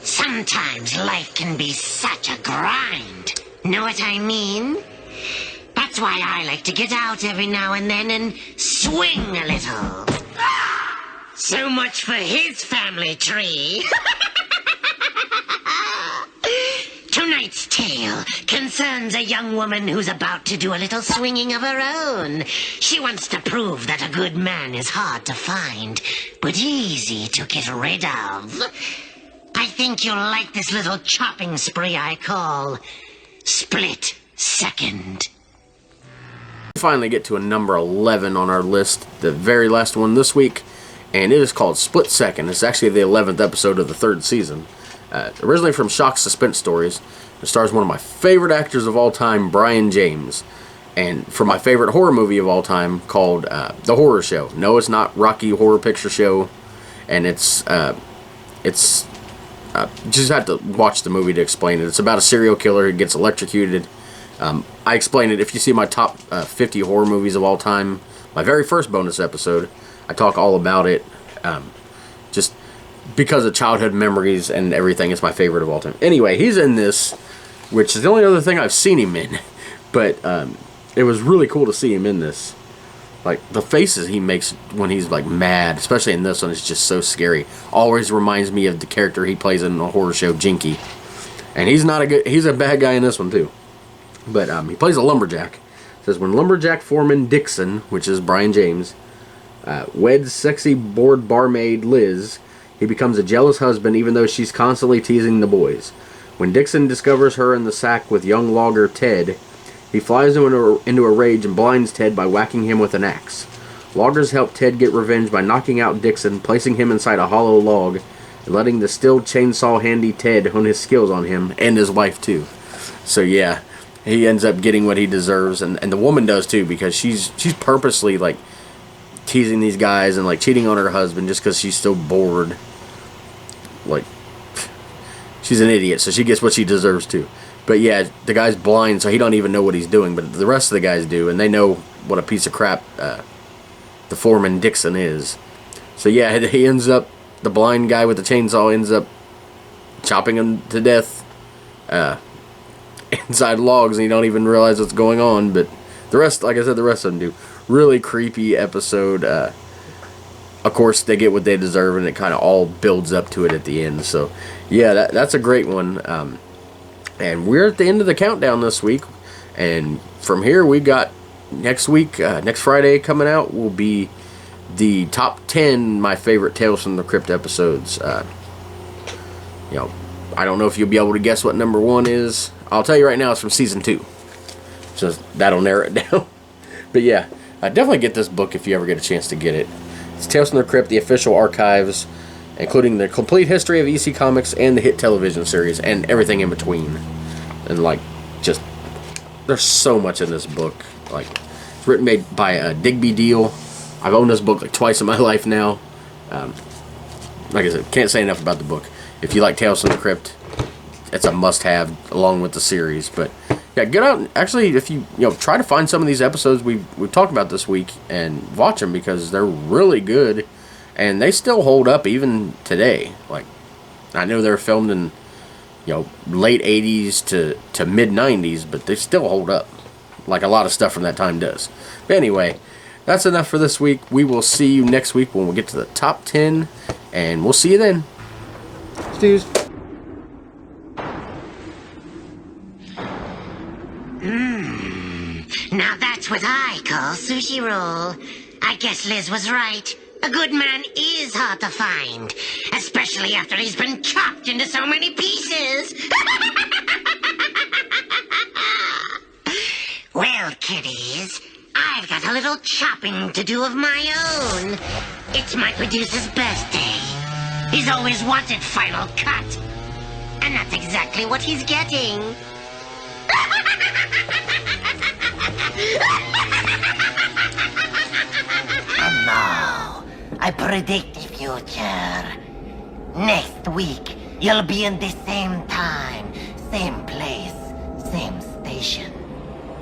S2: Sometimes life can be such a grind. Know what I mean? That's why I like to get out every now and then and swing a little. So much for his family tree. Tonight's tale concerns a young woman who's about to do a little swinging of her own. She wants to prove that a good man is hard to find, but easy to get rid of. I think you'll like this little chopping spree I call Split Second.
S1: We finally get to a number 11 on our list, the very last one this week, and it is called Split Second. It's actually the 11th episode of the 3rd season. Originally from Shock Suspense Stories. It stars one of my favorite actors of all time, Brian James. And for my favorite horror movie of all time, called The Horror Show. No, it's not Rocky Horror Picture Show. And it's just have to watch the movie to explain it. It's about a serial killer who gets electrocuted. I explain it if you see my top 50 horror movies of all time. My very first bonus episode, I talk all about it. Just because of childhood memories and everything, it's my favorite of all time. Anyway, he's in this, which is the only other thing I've seen him in. But it was really cool to see him in this. Like, the faces he makes when he's, like, mad, especially in this one, is just so scary. Always reminds me of the character he plays in the horror show, Jinky. And he's a bad guy in this one, too. But he plays a lumberjack. It says, when lumberjack foreman Dixon, which is Brian James, weds sexy bored barmaid Liz, he becomes a jealous husband even though she's constantly teasing the boys. When Dixon discovers her in the sack with young logger Ted, he flies into a rage and blinds Ted by whacking him with an axe. Loggers help Ted get revenge by knocking out Dixon, placing him inside a hollow log, and letting the still chainsaw handy Ted hone his skills on him, and his wife too. So yeah, he ends up getting what he deserves, and the woman does too, because she's purposely like teasing these guys and like cheating on her husband just because she's still bored. Like, she's an idiot, so she gets what she deserves too. But yeah, the guy's blind, so he don't even know what he's doing, but the rest of the guys do, and they know what a piece of crap the foreman Dixon is. So yeah, he ends up, the blind guy with the chainsaw ends up chopping him to death inside logs, and you don't even realize what's going on. But the rest, like I said, the rest of them do. Really creepy episode. Of course, they get what they deserve, and it kind of all builds up to it at the end. So yeah, that's a great one. And we're at the end of the countdown this week, and from here we got next week, next Friday coming out will be the top 10 my favorite Tales from the Crypt episodes. You know, I don't know if you'll be able to guess what number 1 is. I'll tell you right now, it's from season 2, so that'll narrow it down. But yeah, definitely get this book if you ever get a chance to get it. It's Tales from the Crypt, the official archives, including the complete history of EC Comics and the hit television series and everything in between. And like, just, there's so much in this book. Like, it's written made by Digby Deal. I've owned this book like twice in my life now. Like I said, can't say enough about the book. If you like Tales from the Crypt, it's a must-have along with the series. But yeah, get out and actually, if you try to find some of these episodes we've talked about this week and watch them, because they're really good and they still hold up even today. Like, I know they're filmed in late 80s to mid 90s, but they still hold up like a lot of stuff from that time does. But anyway, that's enough for this week. We will see you next week when we get to the top 10, and we'll see you then. Stews.
S2: Now that's what I call sushi roll. I guess Liz was right. A good man is hard to find, especially after he's been chopped into so many pieces. Well, kiddies, I've got a little chopping to do of my own. It's my producer's birthday. He's always wanted final cut, and that's exactly what he's getting. And now, I predict the future. Next week, you'll be in the same time, same place, same station,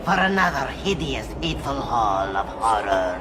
S2: for another hideous, hateful haul of horror.